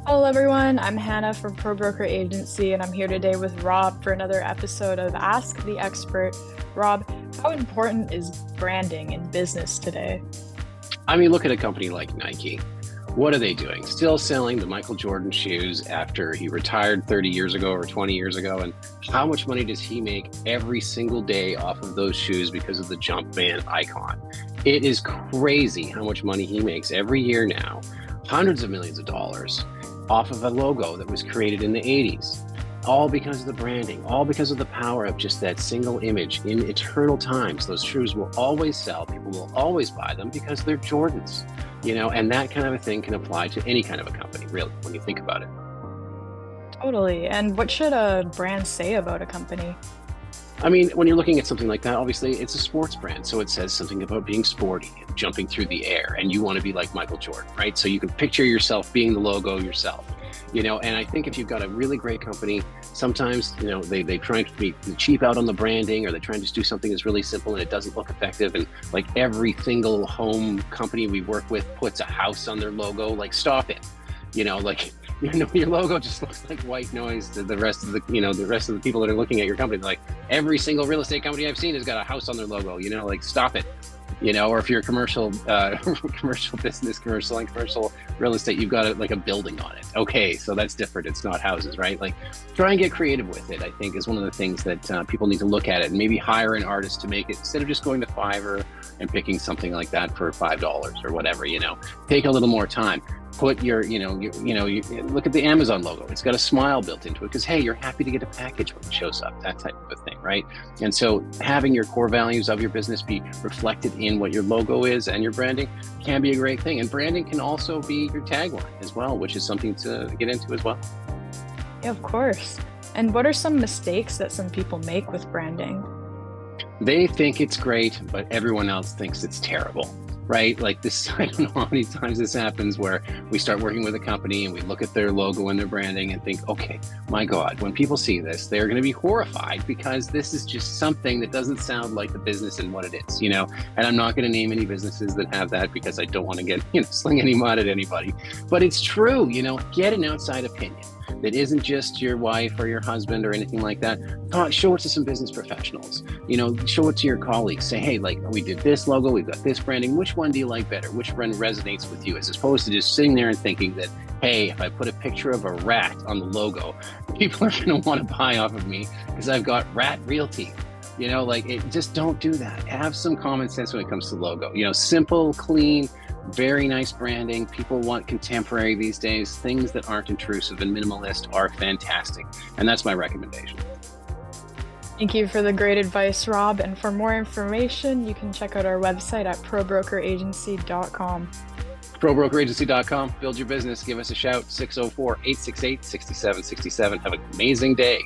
Hello, everyone. I'm Hannah from Pro Broker Agency, and I'm here today with Rob for another episode of Ask the Expert. Rob, how important is branding in business today? I mean, look at a company like Nike. What are they doing? Still selling the Michael Jordan shoes after he retired 30 years ago or 20 years ago. And how much money does he make every single day off of those shoes because of the Jumpman icon? It is crazy how much money he makes every year now, hundreds of millions of dollars off of a logo that was created in the 80s. All because of the branding, all because of the power of just that single image in eternal times. Those shoes will always sell. People will always buy them because they're Jordans, and that kind of a thing can apply to any kind of a company, really, when you think about it. Totally. And what should a brand say about a company? I mean, when you're looking at something like that, obviously it's a sports brand. So it says something about being sporty and jumping through the air, and you want to be like Michael Jordan, right? So you can picture yourself being the logo yourself. And I think if you've got a really great company, sometimes, they try to be cheap out on the branding, or they try to just do something that's really simple and it doesn't look effective. And like every single home company we work with puts a house on their logo. Like, stop it. Your logo just looks like white noise to the rest of the people that are looking at your company. Like, every single real estate company I've seen has got a house on their logo. Like, stop it. Or if you're a commercial business, commercial real estate, you've got like a building on it. Okay, so that's different. It's not houses, right? Like, try and get creative with it, I think, is one of the things that people need to look at it, and maybe hire an artist to make it, instead of just going to Fiverr and picking something like that for $5 or whatever. Take a little more time. Put you look at the Amazon logo. It's got a smile built into it because, hey, you're happy to get a package when it shows up, that type of a thing, right? And so having your core values of your business be reflected in what your logo is and your branding can be a great thing. And branding can also be your tagline as well, which is something to get into as well. Yeah, of course. And what are some mistakes that some people make with branding? They think it's great, but everyone else thinks it's terrible. Right? Like this, I don't know how many times this happens where we start working with a company and we look at their logo and their branding and think, okay, my God, when people see this, they're going to be horrified because this is just something that doesn't sound like the business and what it is, And I'm not going to name any businesses that have that because I don't want to get, sling any mud at anybody. But it's true, get an outside opinion that isn't just your wife or your husband or anything like that. Show it to some business professionals, show it to your colleagues. Say, hey, like, we did this logo, we've got this branding. Which one do you like better? Which one resonates with you? As opposed to just sitting there and thinking that, hey, if I put a picture of a rat on the logo, people are going to want to buy off of me because I've got rat realty. Just don't do that. Have some common sense when it comes to logo. Simple, clean, very nice branding. People want contemporary these days. Things that aren't intrusive and minimalist are fantastic. And that's my recommendation. Thank you for the great advice, Rob. And for more information, you can check out our website at probrokeragency.com. Probrokeragency.com. Build your business. Give us a shout. 604-868-6767. Have an amazing day.